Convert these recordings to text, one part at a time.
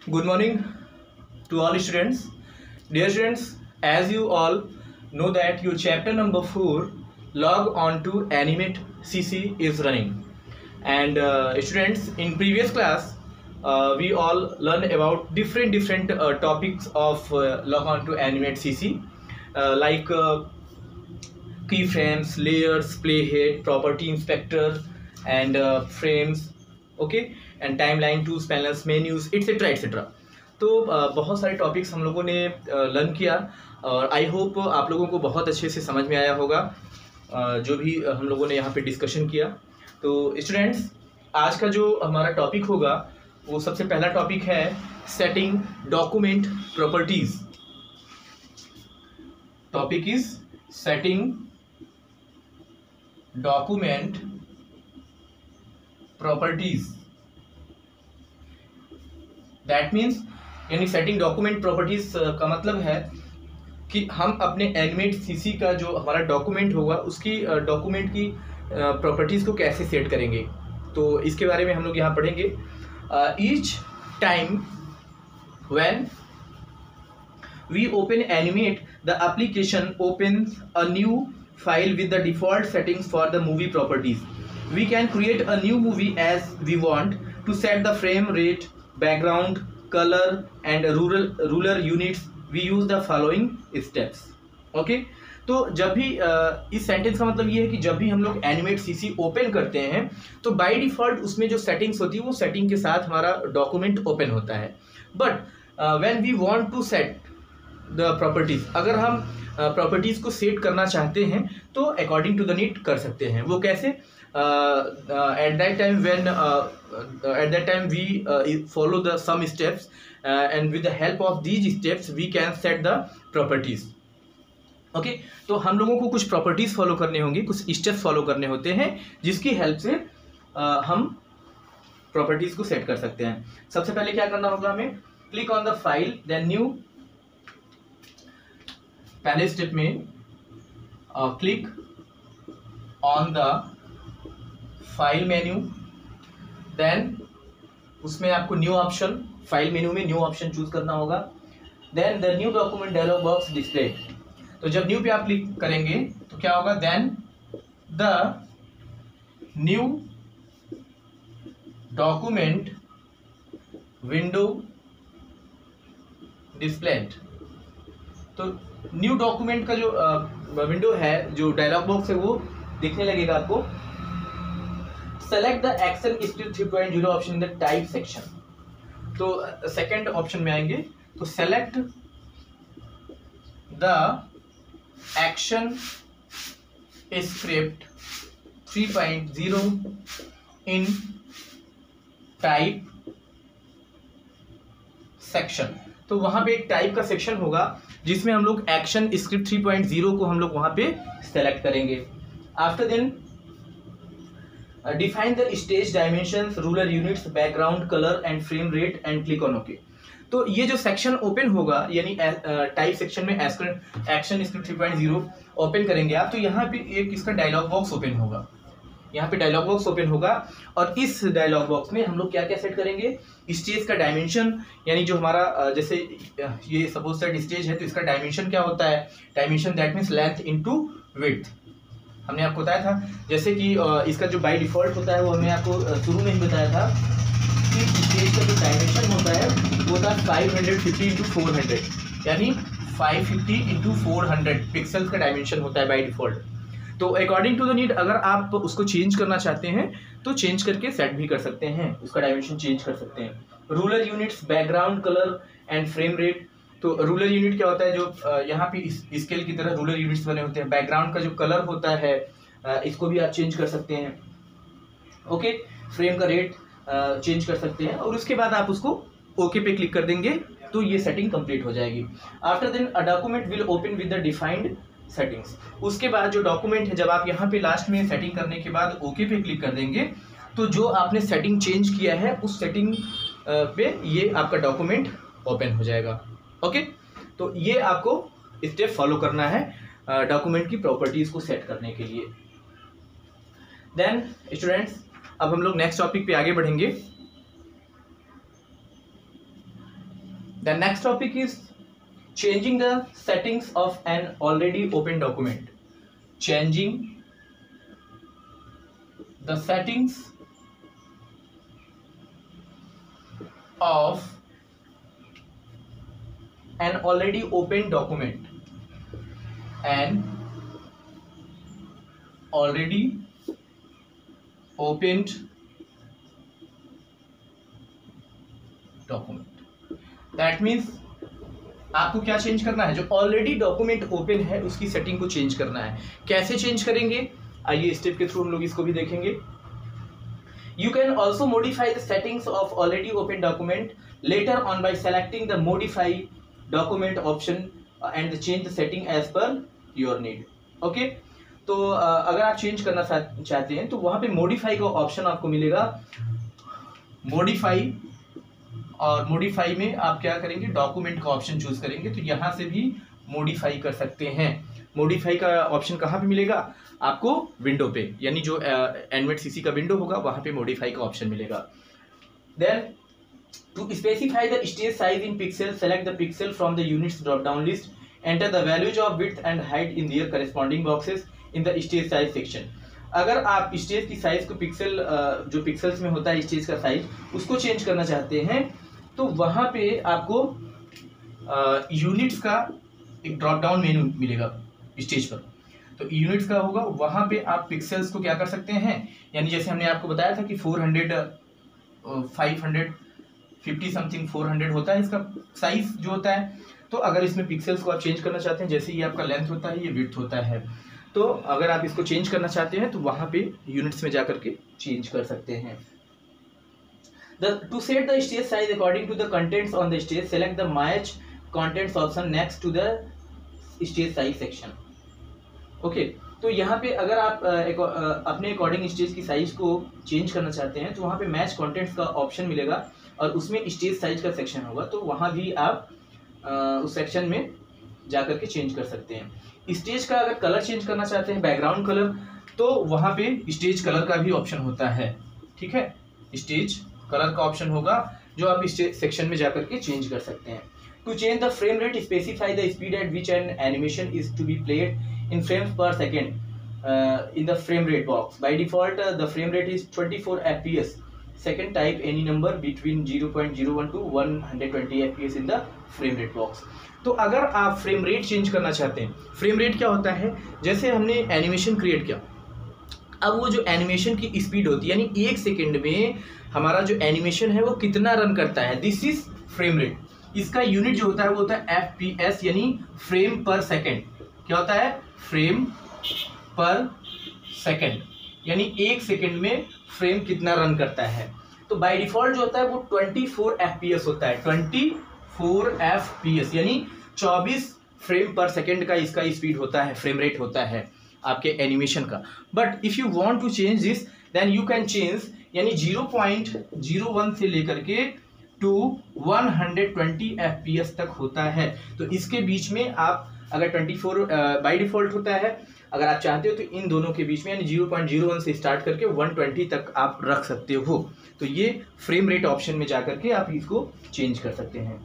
Good morning to all students. Dear students, as you all know that your chapter number 4 log on to Animate CC is running. And students, in previous class we all learned about different topics of log on to Animate CC like keyframes, layers, playhead, property inspector and frames, okay, and timeline, tools, panels, menus, etc etc. तो बहुत सारे topics हम लोगों ने learn किया और I hope आप लोगों को बहुत अच्छे से समझ में आया होगा जो भी हम लोगों ने यहाँ पे डिस्कशन किया। तो स्टूडेंट्स, आज का जो हमारा टॉपिक होगा वो सबसे पहला टॉपिक है setting document properties. Topic is setting document properties. That means यानी सेटिंग डॉक्यूमेंट प्रॉपर्टीज का मतलब है कि हम अपने एनिमेट सीसी का जो हमारा डॉक्यूमेंट होगा उसकी डॉक्यूमेंट की प्रॉपर्टीज को कैसे सेट करेंगे। तो इसके बारे में हम लोग यहाँ पढ़ेंगे। Each time when we open Animate the application opens a new file with the default settings for the movie properties. We can create a new movie as we want to set the frame rate, background, color and ruler units. We use the following steps. Okay? तो जब भी इस sentence का मतलब ये है कि जब भी हम लोग एनिमेट सीसी ओपन करते हैं तो बाय डिफॉल्ट उसमें जो सेटिंग्स होती है वो सेटिंग के साथ हमारा डॉक्यूमेंट ओपन होता है। But when we want to set the properties, अगर हम प्रॉपर्टीज को सेट करना चाहते हैं तो अकॉर्डिंग टू द नीड कर सकते हैं। वो कैसे? At that time we follow the some steps and with the help of these steps we can set the properties. Okay, तो हम लोगों को कुछ प्रॉपर्टीज फॉलो करने होंगी, कुछ स्टेप्स फॉलो करने होते हैं जिसकी हेल्प से हम प्रॉपर्टीज को सेट कर सकते हैं। सबसे पहले क्या करना होगा हमें? Click on the file, then new. पहले स्टेप में click on the file menu, then उसमें आपको न्यू ऑप्शन, फाइल मेन्यू में न्यू ऑप्शन चूज करना होगा। Then the new document dialog box display. तो जब न्यू पे आप क्लिक करेंगे तो क्या होगा? Then the new document window displayed. तो न्यू डॉक्यूमेंट का जो विंडो है, जो डायलॉग बॉक्स है, वो दिखने लगेगा आपको। Select the action script 3.0 option in the type section. तो सेकंड ऑप्शन में आएंगे तो select the action script 3.0 in type section. तो वहां पे एक टाइप का सेक्शन होगा जिसमें हम लोग एक्शन स्क्रिप्ट 3.0 को हम लोग वहां पे सेलेक्ट करेंगे। After then define the stage dimensions, ruler units, background, colour and frame rate and click on okay. तो ये जो सेक्शन ओपन होगा यानी टाइप सेक्शन में एक्शन स्क्रिप्ट 3.0 ओपन करेंगे आप, तो यहाँ पे एक इसका डायलॉग बॉक्स ओपन होगा। यहाँ पे डायलॉग बॉक्स ओपन होगा और इस डायलॉग बॉक्स में हम लोग क्या क्या सेट करेंगे? स्टेज का डायमेंशन, यानी जो हमारा जैसे ये सपोज सेट स्टेज है तो इसका डायमेंशन क्या होता है? Dimension that means length into width. हमने आपको बताया था जैसे कि इसका जो बाय डिफॉल्ट होता है वो हमने आपको शुरू में ही बताया था कि स्टेज का जो डायमेंशन होता है वो होता है 550 इंटू 400, यानी 550 इंटू 400 पिक्सल्स का डायमेंशन होता है बाय डिफॉल्ट। तो अकॉर्डिंग टू द नीड अगर आप उसको चेंज करना चाहते हैं तो चेंज करके सेट भी कर सकते हैं, उसका डायमेंशन चेंज कर सकते हैं। Ruler units, background, colour and frame rate. तो रूलर यूनिट क्या होता है? जो यहाँ पे स्केल की तरह रूलर यूनिट्स बने होते हैं। बैकग्राउंड का जो कलर होता है इसको भी आप चेंज कर सकते हैं। ओके, फ्रेम का रेट चेंज कर सकते हैं और उसके बाद आप उसको ओके पे क्लिक कर देंगे तो ये सेटिंग कंप्लीट हो जाएगी। After then a document will open with the defined settings. उसके बाद जो डॉक्यूमेंट है, जब आप यहाँ पे लास्ट में सेटिंग करने के बाद ओके पे क्लिक कर देंगे तो जो आपने सेटिंग चेंज किया है उस सेटिंग पे ये आपका डॉक्यूमेंट ओपन हो जाएगा। ओके, तो ये आपको स्टेप फॉलो करना है डॉक्यूमेंट की प्रॉपर्टीज को सेट करने के लिए। देन स्टूडेंट्स, अब हम लोग नेक्स्ट टॉपिक पे आगे बढ़ेंगे। The next topic is changing the settings of an already open document. Changing the settings of an already open document. An already opened document. That means आपको क्या चेंज करना है, जो ऑलरेडी डॉक्यूमेंट ओपन है उसकी सेटिंग को change करना है। कैसे चेंज करेंगे, आइए स्टेप के थ्रू हम लोग इसको भी देखेंगे। You can also modify the settings of already open document later on by selecting the modify document option and change the setting as per your need. Okay, तो अगर आप चेंज करना चाहते हैं तो वहां पे मॉडिफाई का ऑप्शन आपको मिलेगा, मॉडिफाई, और मॉडिफाई में आप क्या करेंगे, डॉक्यूमेंट का ऑप्शन चूज करेंगे, तो यहां से भी मॉडिफाई कर सकते हैं। मॉडिफाई का ऑप्शन कहां पे मिलेगा आपको, विंडो पे, यानी जो एनवेट सीसी का विंडो होगा वहां पे मॉडिफाई का ऑप्शन मिलेगा। Then to specify the stage size in pixel, select the pixel from the units drop down list, enter the values of width and height in their corresponding boxes in the stage size section. अगर आप stage की size को pixel, जो pixels में होता है stage का size, उसको चेंज करना चाहते हैं तो वहां पे आपको यूनिट्स का एक ड्रॉप डाउन मेनू मिलेगा स्टेज पर। तो यूनिट्स का होगा, वहां पे आप पिक्सल्स को क्या कर सकते हैं, यानी जैसे हमने आपको बताया था कि 400 550 समथिंग 400 होता है इसका साइज जो होता है। तो अगर इसमें पिक्सल्स को आप चेंज करना चाहते हैं, जैसे ये आपका लेंथ होता है, ये विड्थ होता है, तो अगर आप इसको चेंज करना चाहते हैं तो वहां पे यूनिट्स में जाकर के चेंज कर सकते हैं। To set the stage size according to the contents on the stage, select the match contents option next to the stage size section. Okay, तो यहाँ पे अगर आप अपने अकॉर्डिंग स्टेज की साइज को चेंज करना चाहते हैं तो वहाँ पे मैच कंटेंट्स का ऑप्शन मिलेगा और उसमें स्टेज साइज का सेक्शन होगा, तो वहाँ भी आप उस सेक्शन में जाकर के चेंज कर सकते हैं। स्टेज का अगर कलर चेंज करना चाहते हैं, बैकग्राउंड कलर, तो वहाँ पे स्टेज कलर का भी ऑप्शन होता है। ठीक है, स्टेज कलर का ऑप्शन होगा जो आप इस सेक्शन में जाकर के चेंज कर सकते हैं। To change the frame rate, specify the speed at which an animation is to be played in frames per second in the frame rate box. By default the frame rate is 24 FPS। Second, type any number between 0.01 to 120 FPS in the frame rate box. तो अगर आप frame rate change करना चाहते हैं, frame rate क्या होता है, जैसे हमने एनिमेशन क्रिएट किया, अब वो जो एनिमेशन की स्पीड होती है, यानी 1 सेकेंड में हमारा जो एनिमेशन है वो कितना रन करता है, दिस इज फ्रेम रेट। इसका यूनिट जो होता है वो होता है FPS, यानी फ्रेम पर सेकेंड। क्या होता है, फ्रेम पर सेकेंड, यानी 1 सेकेंड में फ्रेम कितना रन करता है। तो बाय डिफॉल्ट जो होता है वो 24 FPS होता है, 24 FPS, यानी 24 फ्रेम पर सेकेंड का इसका स्पीड होता है, फ्रेम रेट होता है आपके एनिमेशन का। But if you want to change this then you can change, यानी 0.01 से लेकर के टू 120 FPS तक होता है। तो इसके बीच में आप अगर 24 बाय डिफॉल्ट होता है, अगर आप चाहते हो तो इन दोनों के बीच में यानी 0.01 से स्टार्ट करके 120 तक आप रख सकते हो। तो ये फ्रेम रेट ऑप्शन में जाकर के आप इसको चेंज कर सकते हैं।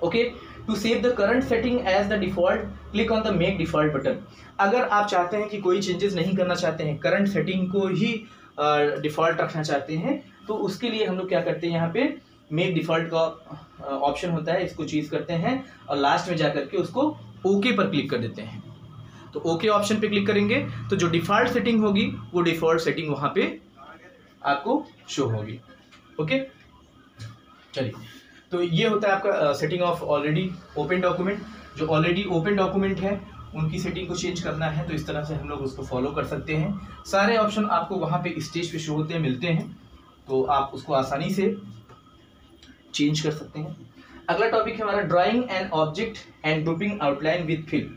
Okay, to save the current setting as the default, click on the make default button. अगर आप चाहते हैं कि कोई चेंजेस नहीं करना चाहते हैं, करंट सेटिंग को ही डिफॉल्ट रखना चाहते हैं, तो उसके लिए हम लोग क्या करते हैं, यहाँ पे मेक डिफॉल्ट का ऑप्शन होता है, इसको चूज करते हैं और लास्ट में जाकर के उसको ओके पर क्लिक कर देते हैं। तो ओके ऑप्शन पे क्लिक करेंगे तो जो डिफॉल्ट सेटिंग होगी वो डिफॉल्ट सेटिंग वहां पे आपको शो होगी। ओके, चलिए, तो ये होता है आपका setting of already open document. जो ऑलरेडी ओपन डॉक्यूमेंट है उनकी सेटिंग को चेंज करना है तो इस तरह से हम लोग उसको फॉलो कर सकते हैं। सारे ऑप्शन आपको वहाँ पे स्टेज पे शो होते हैं, मिलते हैं, तो आप उसको आसानी से चेंज कर सकते हैं। अगला टॉपिक है हमारा drawing an object and grouping outline with fill.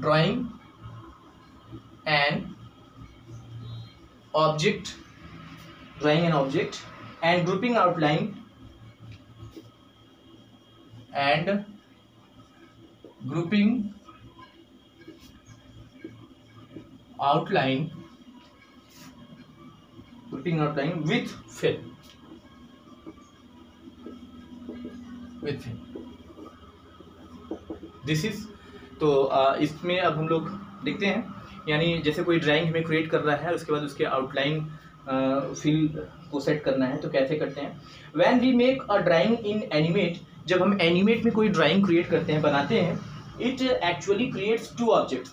Drawing an object, drawing an object and grouping outline and grouping outline with fill। With fill, this is. तो इसमें अब हम लोग देखते हैं, यानी जैसे कोई ड्राइंग हमें क्रिएट कर रहा है, उसके बाद उसके आउटलाइन फिल को सेट करना है, तो कैसे करते हैं। When we make a drawing in Animate, जब हम एनिमेट में कोई ड्राइंग क्रिएट करते हैं, बनाते हैं, it actually creates two objects,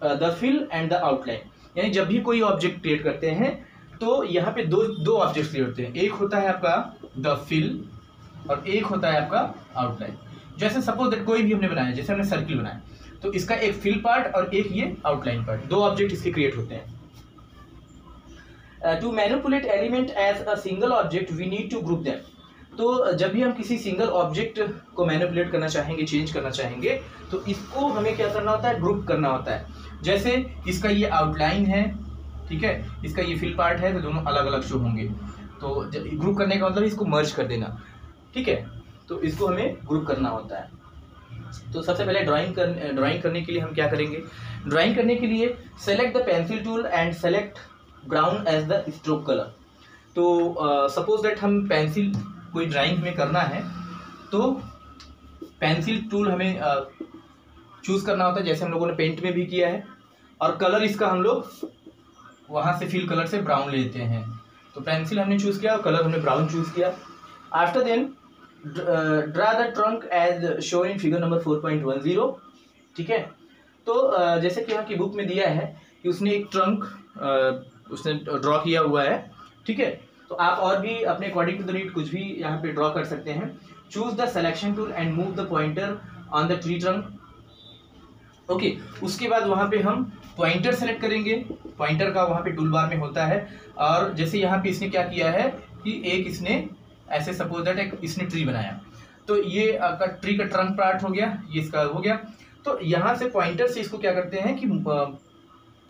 the fill and the outline. यानी जब भी कोई ऑब्जेक्ट क्रिएट करते हैं तो यहाँ पे दो ऑब्जेक्ट्स क्रिएट होते हैं, एक होता है आपका द फिल और एक होता है आपका आउटलाइन। जैसे सपोज दैट कोई भी हमने बनाया, जैसे हमने सर्किल बनाया, तो इसका एक फिल पार्ट और एक ये आउटलाइन पार्ट, दो ऑब्जेक्ट इसके क्रिएट होते हैं। To manipulate element as a single object we need to group them. तो जब भी हम किसी सिंगल ऑब्जेक्ट को मैनिपुलेट करना चाहेंगे, चेंज करना चाहेंगे, तो इसको हमें क्या करना होता है, ग्रुप करना होता है। जैसे इसका ये आउटलाइन है, ठीक है, इसका ये फिल पार्ट है, तो दोनों अलग अलग शो होंगे। तो ग्रुप करने का मतलब इसको मर्ज कर देना, ठीक है, तो इसको हमें ग्रुप करना होता है। तो सबसे पहले ड्राइंग करने के लिए हम क्या करेंगे, ड्राइंग करने के लिए select the pencil tool and select ground as the stroke colour. तो सपोज दैट हम पेंसिल, कोई ड्राइंग हमें करना है तो पेंसिल टूल हमें चूज करना होता है, जैसे हम लोगों ने पेंट में भी किया है। और कलर इसका हम लोग वहाँ से फिल कलर से ब्राउन लेते हैं। तो पेंसिल हमने चूज किया और कलर हमने ब्राउन चूज किया। After then draw the trunk as show in figure number 4.10, ठीक है। तो जैसे कि यहाँ की बुक में दिया है कि उसने एक ट्रंक उसने ड्रॉ किया हुआ है, ठीक है। तो आप और भी अपने अकॉर्डिंग टू द नीड कुछ भी यहाँ पे ड्रॉ कर सकते हैं। Choose the selection tool and move the pointer on the tree trunk, okay. उसके बाद वहाँ पे हम पॉइंटर सेलेक्ट करेंगे, पॉइंटर का वहाँ पे टूल बार में होता है। और जैसे यहाँ पे इसने क्या किया है कि एक इसने ऐसे सपोज दैट एक इसने ट्री बनाया, तो ये आपका ट्री का ट्रंक पार्ट हो गया, ये इसका हो गया। तो यहाँ से पॉइंटर से इसको क्या करते हैं कि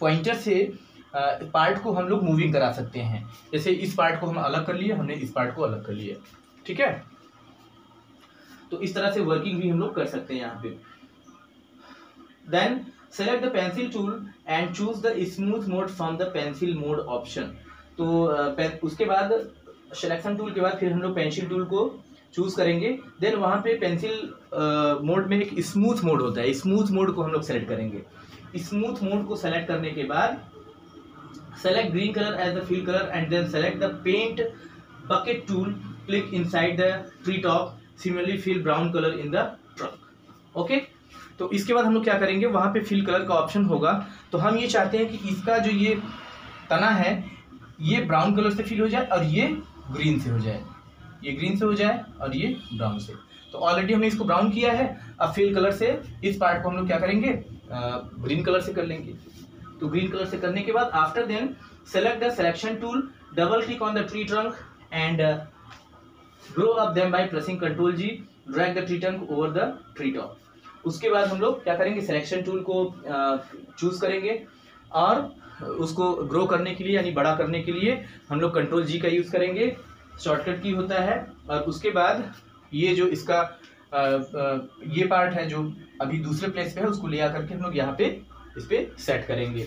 पॉइंटर से पार्ट को हम लोग मूविंग करा सकते हैं। जैसे इस पार्ट को हम अलग कर लिए, हमने इस पार्ट को अलग कर लिया, ठीक है। तो इस तरह से वर्किंग भी हम लोग कर सकते हैं यहाँ पे। Then select the pencil tool and choose the smooth mode from the pencil mode option. तो उसके बाद सिलेक्शन टूल के बाद फिर हम लोग पेंसिल टूल को चूज करेंगे। देन वहाँ पे पेंसिल मोड में एक स्मूथ मोड होता है, स्मूथ मोड को हम लोग सेलेक्ट करेंगे। स्मूथ मोड को सेलेक्ट करने के बाद select green color as the fill color and then select the paint bucket tool, click inside the tree top, similarly fill brown color in the trunk, okay। तो इसके बाद हम लोग क्या करेंगे, वहाँ पे fill color का ऑप्शन होगा। तो हम ये चाहते हैं कि इसका जो ये तना है ये ब्राउन कलर से फिल हो जाए और ये ग्रीन से हो जाए, ये ग्रीन से हो जाए और ये ब्राउन से। तो ऑलरेडी हमने इसको ब्राउन किया है, अब फिल कलर से इस पार्ट को हम लोग क्या करेंगे, ग्रीन कलर से कर लेंगे। तो ग्रीन कलर से करने के बाद after then select the selection tool, double click on the tree trunk and group them by pressing control G, drag the tree trunk over the tree top. उसके बाद हम लोग क्या करेंगे, सिलेक्शन टूल को चूज करेंगे और उसको ग्रो करने के लिए यानी बड़ा करने के लिए हम लोग कंट्रोल जी का यूज करेंगे, शॉर्टकट की होता है। और उसके बाद ये जो इसका ये पार्ट है जो अभी दूसरे प्लेस पे है उसको ले आकर के हम लोग यहाँ पे इस पे सेट करेंगे।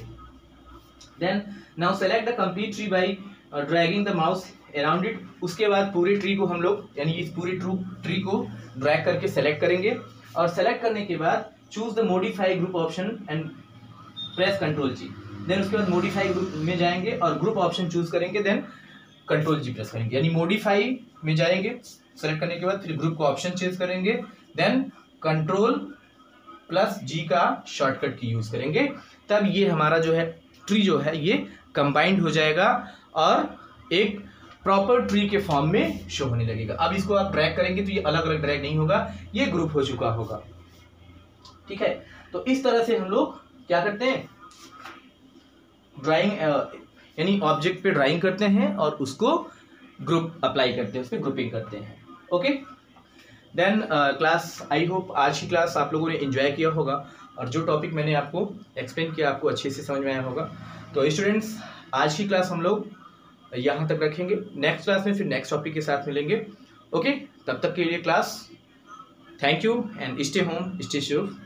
Then now select the complete tree by dragging the mouse around it. उसके बाद पूरे ट्री को हम लोग यानी इस पूरे ट्री को ड्रैग करके सेलेक्ट करेंगे और सेलेक्ट करने के बाद choose the modify group option and press control G. Then उसके बाद मॉडिफाई ग्रुप में जाएंगे और ग्रुप ऑप्शन चूज करेंगे, देन कंट्रोल जी प्रेस करेंगे। यानी मॉडिफाई में जाएंगे, सेलेक्ट करने के बाद फिर ग्रुप को ऑप्शन चेंज करेंगे, देन कंट्रोल प्लस जी का शॉर्टकट की यूज करेंगे। तब ये हमारा जो है ट्री जो है ये कंबाइंड हो जाएगा और एक प्रॉपर ट्री के फॉर्म में शो होने लगेगा। अब इसको आप ड्रैग करेंगे तो ये अलग अलग ड्रैग नहीं होगा, ये ग्रुप हो चुका होगा, ठीक है। तो इस तरह से हम लोग क्या करते हैं, ड्राइंग यानी ऑब्जेक्ट पे ड्राइंग करते हैं और उसको ग्रुप अप्लाई करते हैं, उस पर ग्रुपिंग करते हैं, okay. Then class, I hope आज की क्लास आप लोगों ने एंजॉय किया होगा और जो टॉपिक मैंने आपको एक्सप्लेन किया आपको अच्छे से समझ में आया होगा। तो स्टूडेंट्स आज की क्लास हम लोग यहाँ तक रखेंगे, नेक्स्ट क्लास में फिर नेक्स्ट टॉपिक के साथ मिलेंगे, ओके। तब तक के लिए class, thank you and stay home, stay safe.